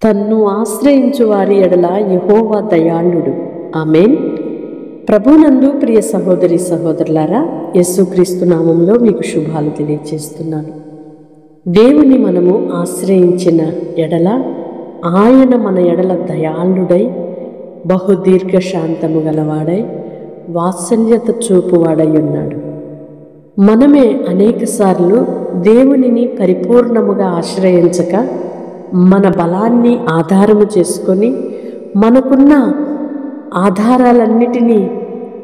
తన్ను ఆశ్రయించు వారి ఎడల యెహోవా దయాళుడు. ఆమేన్. ప్రభునందు ప్రియ సహోదరి సహోదరులారా, యేసుక్రీస్తు నామంలో మీకు శుభాలు తెలియజేస్తున్నాను. దేవుని మనము ఆశ్రయించిన ఎడల ఆయన మన ఎడల దయాళుడై, బహుదీర్ఘ శాంతము గలవాడై, వాత్సల్యత చూపువాడై ఉన్నాడు. మనమే అనేకసార్లు దేవునిని పరిపూర్ణముగా ఆశ్రయించక మన బలాన్ని ఆధారము చేసుకొని మనకున్న ఆధారాలన్నిటినీ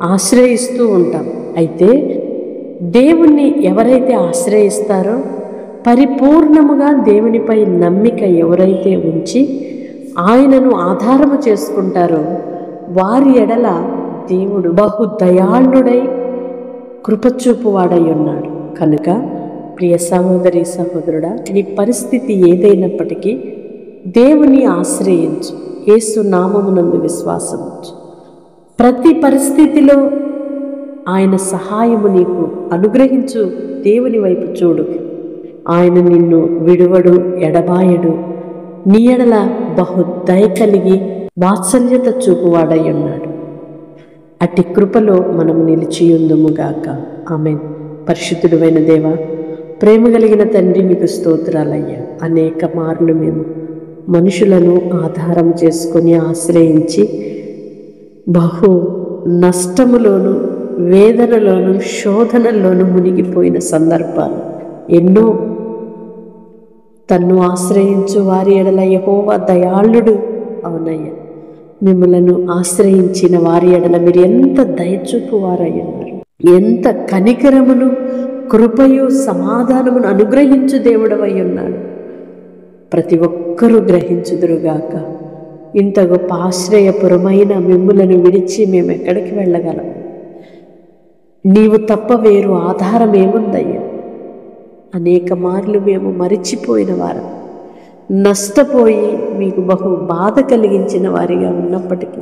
ఆశ్రయిస్తూ ఉంటాం. అయితే దేవుణ్ణి ఎవరైతే ఆశ్రయిస్తారో, పరిపూర్ణముగా దేవునిపై నమ్మిక ఎవరైతే ఉంచి ఆయనను ఆధారము చేసుకుంటారో వారి ఎడల దేవుడు బహు దయాళుడై కృపచూపువాడై ఉన్నాడు. కనుక ప్రియ సహోదరి సహోదరుడా, నీ పరిస్థితి ఏదైనప్పటికీ దేవుని ఆశ్రయించు, యేసు నామమునందు విశ్వాసం ఉంచు. ప్రతి పరిస్థితిలో ఆయన సహాయము నీకు అనుగ్రహించు. దేవుని వైపు చూడు, ఆయన నిన్ను విడువడు, ఎడబాయడు. నీ ఎడల బహు దయ కలిగి వాత్సల్యత చూపువాడై ఉన్నాడు. అట్టి కృపలో మనము నిలిచియుందుముగాక. ఆమేన్. పరిశుద్ధుడైన దేవా, ప్రేమ కలిగిన తండ్రి, మీకు స్తోత్రాలయ్యా. అనేక మార్లు మేము మనుషులను ఆధారం చేసుకొని ఆశ్రయించి బహు నష్టములోను, వేదనలోను, శోధనలోను మునిగిపోయిన సందర్భాలు ఎన్నో. తన్ను ఆశ్రయించు వారి ఎడల యెహోవా దయాళుడు. అవునయ్యా, మిమ్మలను ఆశ్రయించిన వారి ఎడల మీరు ఎంత దయచూపు వారై ఉన్నారు, ఎంత కనికరమును, కృపయు, సమాధానమును అనుగ్రహించు దేవుడవై ఉన్నాడు. ప్రతి ఒక్కరూ గ్రహించుదురుగాక. ఇంత గొప్ప ఆశ్రయపురమైన మిమ్ములను విడిచి మేము ఎక్కడికి వెళ్ళగలము? నీవు తప్ప వేరు ఆధారం ఏముందయ్యా? అనేక మార్లు మేము మరిచిపోయిన వారు, నష్టపోయి మీకు బహు బాధ కలిగించిన వారిగా ఉన్నప్పటికీ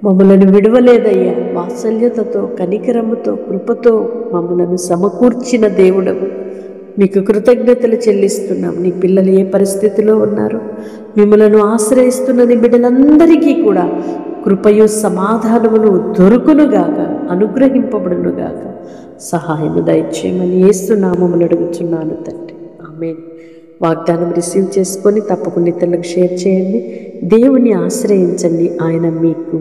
మమ్మలను విడవలేదయ్యా. వాత్సల్యతతో, కనికరముతో, కృపతో మమ్మలను సమకూర్చిన దేవుడవు, మీకు కృతజ్ఞతలు చెల్లిస్తున్నాం. నీ పిల్లలు ఏ పరిస్థితిలో ఉన్నారో, మిమ్మలను ఆశ్రయిస్తున్న నీ బిడ్డలందరికీ కూడా కృపయు, సమాధానమును దొరుకునుగాక, అనుగ్రహింపబడునుగాక. సహాయము దయచేయమని యేసు నామమున అడుగుచున్నాను తండ్రి. ఆమేన్. వాగ్దానం రిసీవ్ చేసుకొని తప్పకుండా ఇతరులకు షేర్ చేయండి. దేవుని ఆశ్రయించండి. ఆయన మీకు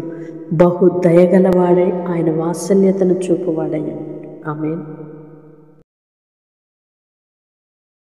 బహు దయగలవాడై, ఆయన వాత్సల్యతను చూపువాడై. ఆమేన్.